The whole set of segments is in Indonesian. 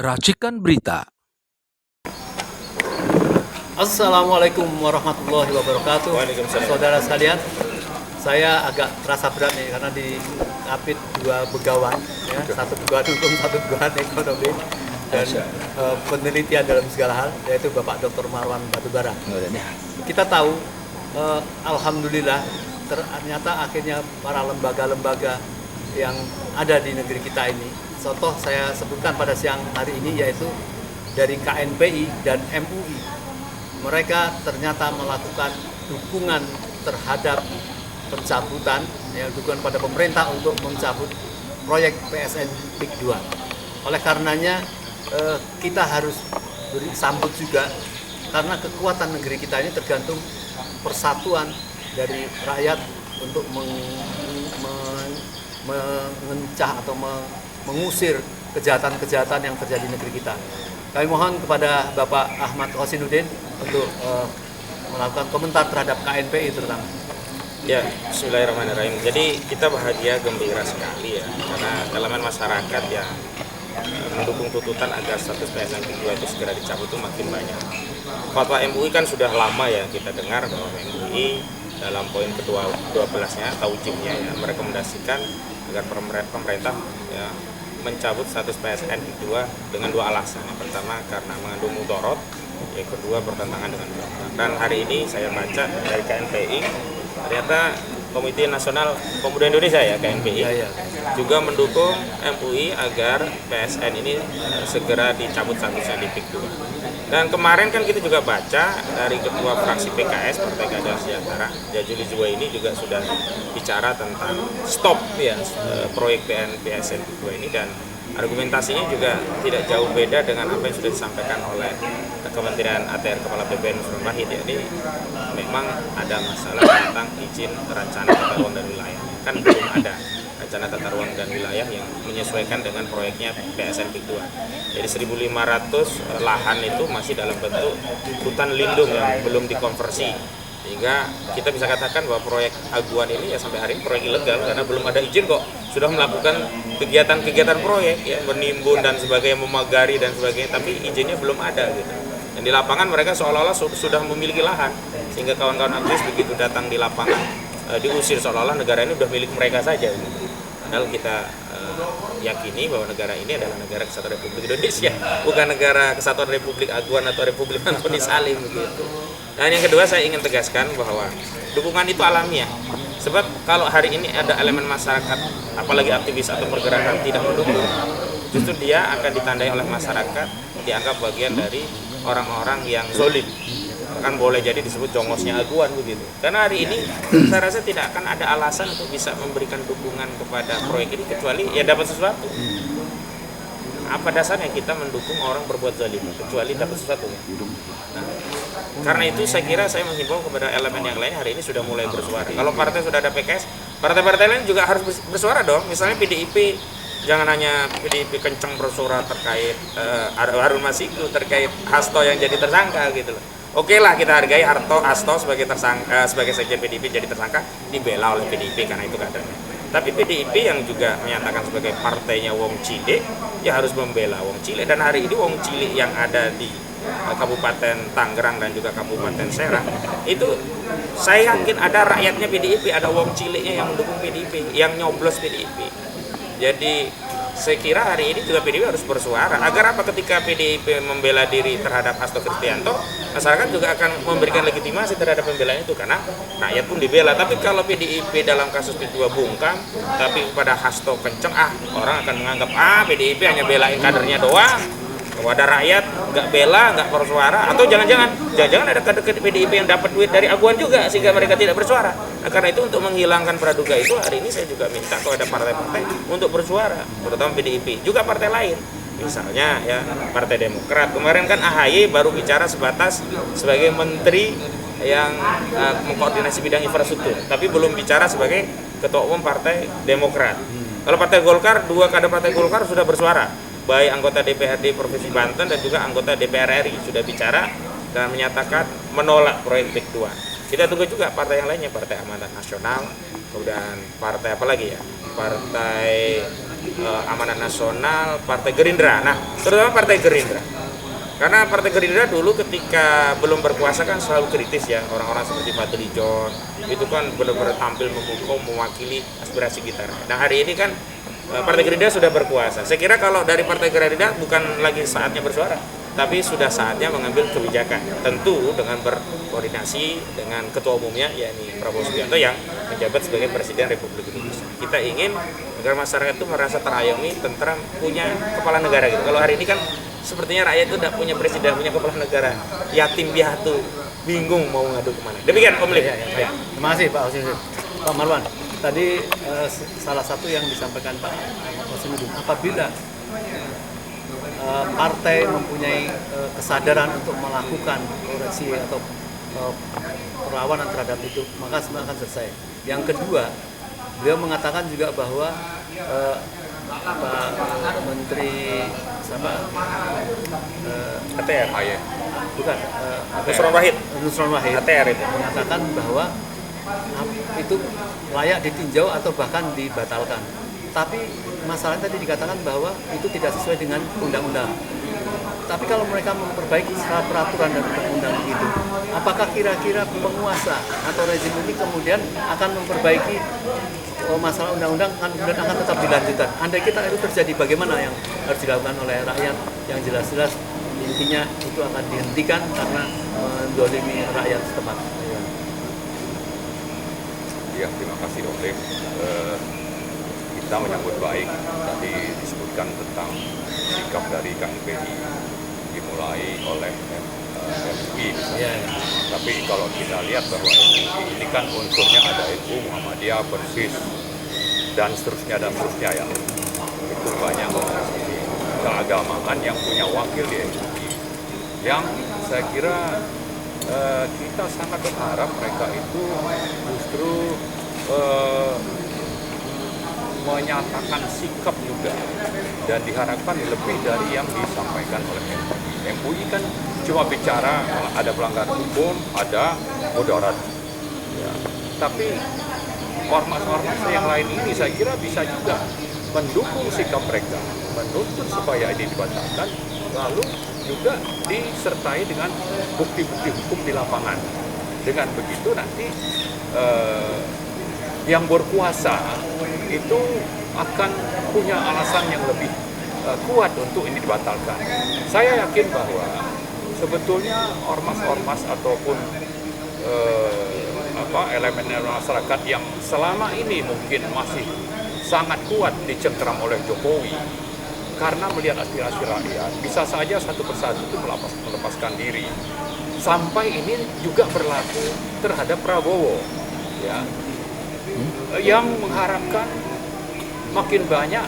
Racikan Berita. Assalamualaikum warahmatullahi wabarakatuh. Waalaikumsalam. Saudara sekalian, saya agak terasa berat nih karena di Kapit dua begawan, ya, satu begawan hukum, satu begawan ekonomi dan penelitian dalam segala hal, yaitu Bapak Dr. Marwan Batubara. Kita tahu, alhamdulillah, ternyata akhirnya para lembaga-lembaga yang ada di negeri kita ini, contoh saya sebutkan pada siang hari ini, yaitu dari KNPI dan MUI. Mereka ternyata melakukan dukungan terhadap pencabutan, ya, dukungan pada pemerintah untuk mencabut proyek PSN PIK 2. Oleh karenanya kita harus beri sambut juga, karena kekuatan negeri kita ini tergantung persatuan dari rakyat untuk mengencah atau mengusir kejahatan-kejahatan yang terjadi di negeri kita. Kami mohon kepada Bapak Ahmad Hosinuddin untuk melakukan komentar terhadap KNPI terutama. Ya, bismillahirrahmanirrahim. Jadi kita bahagia, gembira sekali ya, karena elemen masyarakat yang mendukung tuntutan agar status PSN PIK 2 itu segera dicabut itu makin banyak. Fatwa MUI kan sudah lama ya kita dengar bahwa MUI dalam poin ke-12-nya atau ujungnya ya, merekomendasikan agar pemerintah ya, mencabut status PSN PIK 2 dengan dua alasan. Yang pertama karena mengandung mudorot, yang kedua bertentangan dengan undang-undang. Dan hari ini saya baca dari KNPI, ternyata Komite Nasional Pemuda Indonesia ya, KNPI, juga mendukung MUI agar PSN ini segera dicabut statusnya di PIK 2. Dan kemarin kan kita juga baca dari Ketua Fraksi PKS Partai Keadilan Sejahtera, Jajuli Juwaini, juga sudah bicara tentang stop ya proyek PSN PIK 2 ini, dan argumentasinya juga tidak jauh beda dengan apa yang sudah disampaikan oleh Kementerian ATR Kepala BPN Nusron Wahid. Jadi memang ada masalah tentang izin rencana tata ruang dan wilayah. Kan belum ada rencana tata ruang dan wilayah yang menyesuaikan dengan proyeknya PSN PIK 2. Jadi 1.500 lahan itu masih dalam bentuk hutan lindung yang belum dikonversi. Sehingga kita bisa katakan bahwa proyek Aguan ini ya sampai hari ini proyek ilegal karena belum ada izin kok. Sudah melakukan kegiatan-kegiatan proyek ya, menimbun dan sebagainya, memagari dan sebagainya, tapi izinnya belum ada gitu. Dan di lapangan mereka seolah-olah sudah memiliki lahan, sehingga kawan-kawan aktivis begitu datang di lapangan diusir seolah-olah negara ini sudah milik mereka saja gitu. Padahal kita yakini bahwa negara ini adalah negara Kesatuan Republik Indonesia, bukan negara Kesatuan Republik Aguan atau Republik Antoni Salim begitu. Dan yang kedua, saya ingin tegaskan bahwa dukungan itu alamiah. Sebab kalau hari ini ada elemen masyarakat, apalagi aktivis atau pergerakan tidak mendukung, justru dia akan ditandai oleh masyarakat, dianggap bagian dari orang-orang yang solid. Bahkan boleh jadi disebut jongosnya Aguan begitu. Karena hari ini saya rasa tidak akan ada alasan untuk bisa memberikan dukungan kepada proyek ini kecuali ya dapat sesuatu. Apa dasarnya kita mendukung orang berbuat zalim kecuali dapat sesuatu? Nah, karena itu saya kira saya menghimbau kepada elemen yang lain hari ini sudah mulai bersuara. Kalau partai sudah ada PKS, partai-partai lain juga harus bersuara dong. Misalnya PDIP, jangan hanya PDIP kencang bersuara terkait Harun Masiku, terkait Hasto yang jadi tersangka gitu loh. Oke lah, kita hargai Hasto sebagai tersangka, sebagai sekjen PDIP jadi tersangka, dibela oleh PDIP karena itu kadernya. Tapi PDIP yang juga menyatakan sebagai partainya Wong Cilik, ya harus membela Wong Cilik. Dan hari ini Wong Cilik yang ada di Kabupaten Tangerang dan juga Kabupaten Serang, itu saya yakin ada rakyatnya PDIP, ada Wong Ciliknya yang mendukung PDIP, yang nyoblos PDIP. Jadi saya kira hari ini juga PDIP harus bersuara agar apa, ketika PDIP membela diri terhadap Hasto Kristianto, masyarakat juga akan memberikan legitimasi terhadap pembelaan itu karena rakyat pun dibela. Tapi kalau PDIP dalam kasus PIK 2 bungkam, tapi pada Hasto kenceng, orang akan menganggap PDIP hanya belain kadernya doang. Kalau ada rakyat nggak bela, nggak bersuara, atau jangan-jangan ada kader PDIP yang dapat duit dari Aguan juga sehingga mereka tidak bersuara. Nah, karena itu untuk menghilangkan praduga itu, hari ini saya juga minta kepada partai-partai untuk bersuara, terutama PDIP, juga partai lain. Misalnya ya Partai Demokrat, kemarin kan AHY baru bicara sebatas sebagai menteri yang mengkoordinasi bidang infrastruktur, tapi belum bicara sebagai ketua umum Partai Demokrat. Kalau Partai Golkar, dua kader Partai Golkar sudah bersuara, baik anggota DPRD Provinsi Banten dan juga anggota DPR RI sudah bicara dan menyatakan menolak proyek PIK 2. Kita tunggu juga partai yang lainnya, Partai Amanat Nasional, kemudian partai apa lagi ya, Partai Amanat Nasional, Partai Gerindra. Nah, terutama Partai Gerindra. Karena Partai Gerindra dulu ketika belum berkuasa kan selalu kritis ya, orang-orang seperti Fadly John itu kan benar-benar tampil memukau mewakili aspirasi kita. Nah hari ini kan Partai Gerindra sudah berkuasa. Saya kira kalau dari Partai Gerindra bukan lagi saatnya bersuara, tapi sudah saatnya mengambil kebijakan. Tentu dengan berkoordinasi dengan ketua umumnya yakni Prabowo Subianto yang menjabat sebagai Presiden Republik Indonesia. Kita ingin agar masyarakat itu merasa terayomi, tentram, punya kepala negara gitu. Kalau hari ini kan sepertinya rakyat itu tidak punya presiden, punya kepala negara, yatim piatu, bingung mau ngadu kemana. Demikian Om Lim. Ya. Terima kasih Pak Husnudin. Pak Marwan, tadi salah satu yang disampaikan Pak Husnudin, apabila partai mempunyai kesadaran untuk melakukan koreksi atau perlawanan terhadap itu, maka semua akan selesai. Yang kedua, beliau mengatakan juga bahwa Pak Menteri ATR. Bukan Nusron Wahid ATR itu mengatakan bahwa itu layak ditinjau atau bahkan dibatalkan. Tapi masalahnya tadi dikatakan bahwa itu tidak sesuai dengan undang-undang. Tapi kalau mereka memperbaiki secara peraturan dan undang-undang itu, apakah kira-kira penguasa atau rezim ini kemudian akan memperbaiki masalah undang-undang kemudian akan tetap dilanjutkan? Andai kita itu terjadi, bagaimana yang harus dilakukan oleh rakyat? Yang jelas-jelas intinya itu akan dihentikan karena mendolimi rakyat setempat. Ya, terima kasih Om Lim. Kita menyambut baik tadi disebutkan tentang sikap dari KNPI dimulai oleh MUI misalnya. Tapi kalau kita lihat bahwa MUI ini kan unsurnya ada NU, Muhammadiyah, Persis, dan seterusnya ya. Itu banyak organisasi keagamaan yang punya wakil di MUI. Yang saya kira kita sangat berharap mereka itu justru menyatakan sikap juga dan diharapkan lebih dari yang disampaikan oleh MUI. MUI kan cuma bicara ada pelanggaran hukum, ada mudarat. Ya. Tapi ormas-ormas yang lain ini saya kira bisa juga mendukung sikap mereka, menuntut supaya ini dibatalkan, lalu juga disertai dengan bukti-bukti hukum di lapangan. Dengan begitu nanti yang berkuasa itu akan punya alasan yang lebih kuat untuk ini dibatalkan. Saya yakin bahwa sebetulnya ormas-ormas ataupun elemen masyarakat yang selama ini mungkin masih sangat kuat dicengkeram oleh Jokowi karena melihat aspirasi rakyat, bisa saja satu persatu itu melepaskan diri. Sampai ini juga berlaku terhadap Prabowo, ya, yang mengharapkan makin banyak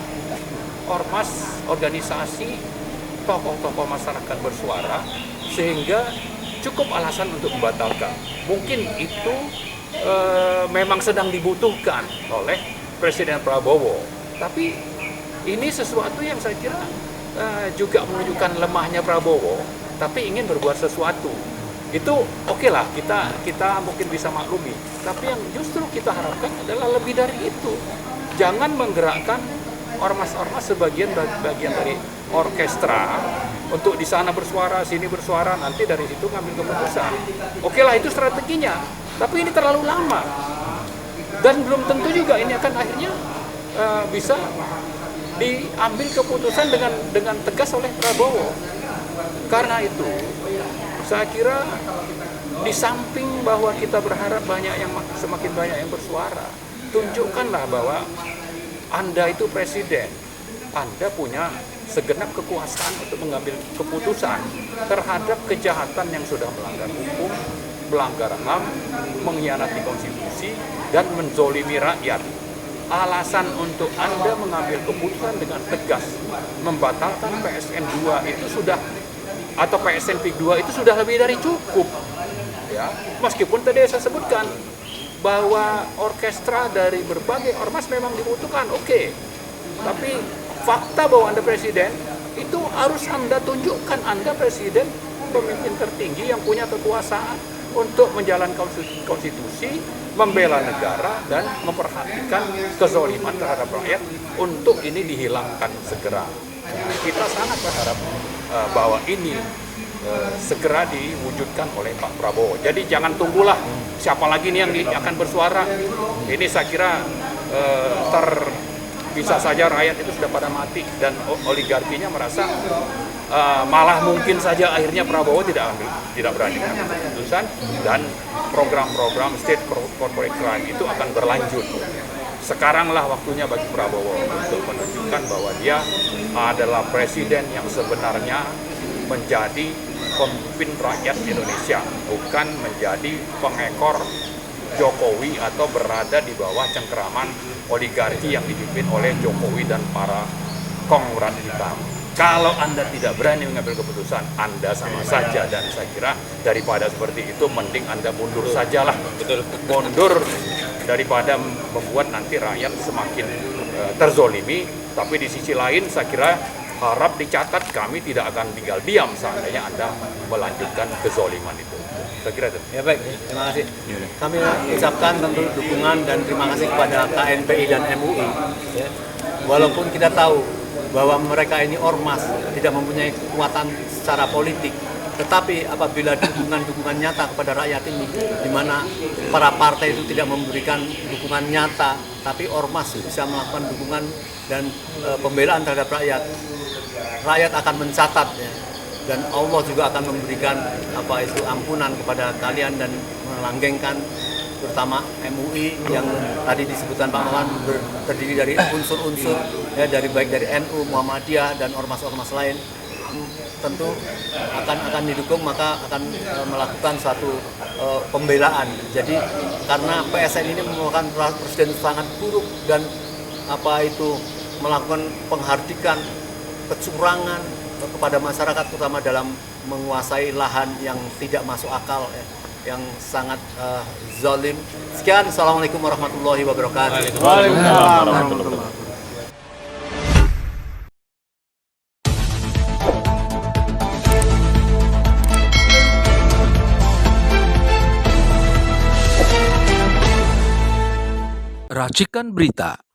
ormas, organisasi, tokoh-tokoh masyarakat bersuara sehingga cukup alasan untuk membatalkan. Mungkin itu memang sedang dibutuhkan oleh Presiden Prabowo. Tapi ini sesuatu yang saya kira juga menunjukkan lemahnya Prabowo, tapi ingin berbuat sesuatu. Itu oke lah, kita mungkin bisa maklumi. Tapi yang justru kita harapkan adalah lebih dari itu. Jangan menggerakkan ormas-ormas sebagian bagian dari orkestra untuk di sana bersuara, sini bersuara, nanti dari situ ngambil keputusan. Oke lah, itu strateginya. Tapi ini terlalu lama. Dan belum tentu juga ini akan akhirnya bisa diambil keputusan dengan tegas oleh Prabowo. Karena itu, saya kira di samping bahwa kita berharap semakin banyak yang bersuara, tunjukkanlah bahwa Anda itu presiden, Anda punya segenap kekuasaan untuk mengambil keputusan terhadap kejahatan yang sudah melanggar hukum, melanggar HAM, mengkhianati konstitusi, dan menzolimi rakyat. Alasan untuk Anda mengambil keputusan dengan tegas membatalkan PSN 2 itu sudah, atau PSN PIK 2 itu sudah lebih dari cukup. Ya, meskipun tadi saya sebutkan bahwa orkestra dari berbagai ormas memang dibutuhkan, oke. Tapi fakta bahwa Anda presiden itu harus Anda tunjukkan Anda presiden pemimpin tertinggi yang punya kekuasaan untuk menjalankan konstitusi, membela negara, dan memperhatikan kezoliman terhadap rakyat untuk ini dihilangkan segera. Nah, kita sangat berharap bahwa ini segera diwujudkan oleh Pak Prabowo. Jadi jangan tunggulah siapa lagi nih yang akan bersuara. Ini saya kira bisa saja rakyat itu sudah pada mati dan oligarkinya merasa malah mungkin saja akhirnya Prabowo tidak berani mengambil keputusan dan program-program state corporate crime itu akan berlanjut. Sekaranglah waktunya bagi Prabowo untuk menunjukkan bahwa dia adalah presiden yang sebenarnya menjadi pemimpin rakyat Indonesia, bukan menjadi pengekor Jokowi atau berada di bawah cengkeraman oligarki yang dipimpin oleh Jokowi dan para konglomerat hitam. Kalau Anda tidak berani mengambil keputusan, Anda sama saja, dan saya kira daripada seperti itu mending Anda mundur sajalah. Betul. Mundur daripada membuat nanti rakyat semakin terzolimi. Tapi di sisi lain saya kira harap dicatat kami tidak akan tinggal diam seandainya Anda melanjutkan kezoliman itu. Saya kira itu. Ya baik, terima kasih. Kami ucapkan tentu dukungan dan terima kasih kepada KNPI dan MUI. Ya. Walaupun kita tahu bahwa mereka ini ormas, tidak mempunyai kekuatan secara politik, tetapi apabila dukungan nyata kepada rakyat ini, di mana para partai itu tidak memberikan dukungan nyata, tapi ormas bisa melakukan dukungan dan pembelaan terhadap rakyat, rakyat akan mencatat, ya. Dan Allah juga akan memberikan ampunan kepada kalian dan melanggengkan, terutama MUI yang tadi disebutkan Pak Maman terdiri dari unsur-unsur, ya, baik dari NU, Muhammadiyah dan ormas-ormas lain, tentu akan didukung, maka akan melakukan suatu pembelaan. Jadi karena PSN ini merupakan presiden sangat buruk dan melakukan penghardikan kecurangan kepada masyarakat, terutama dalam menguasai lahan yang tidak masuk akal, ya, yang sangat zalim. Sekian, Assalamualaikum warahmatullahi wabarakatuh. Waalaikumsalam warahmatullahi wabarakatuh. Racikan Berita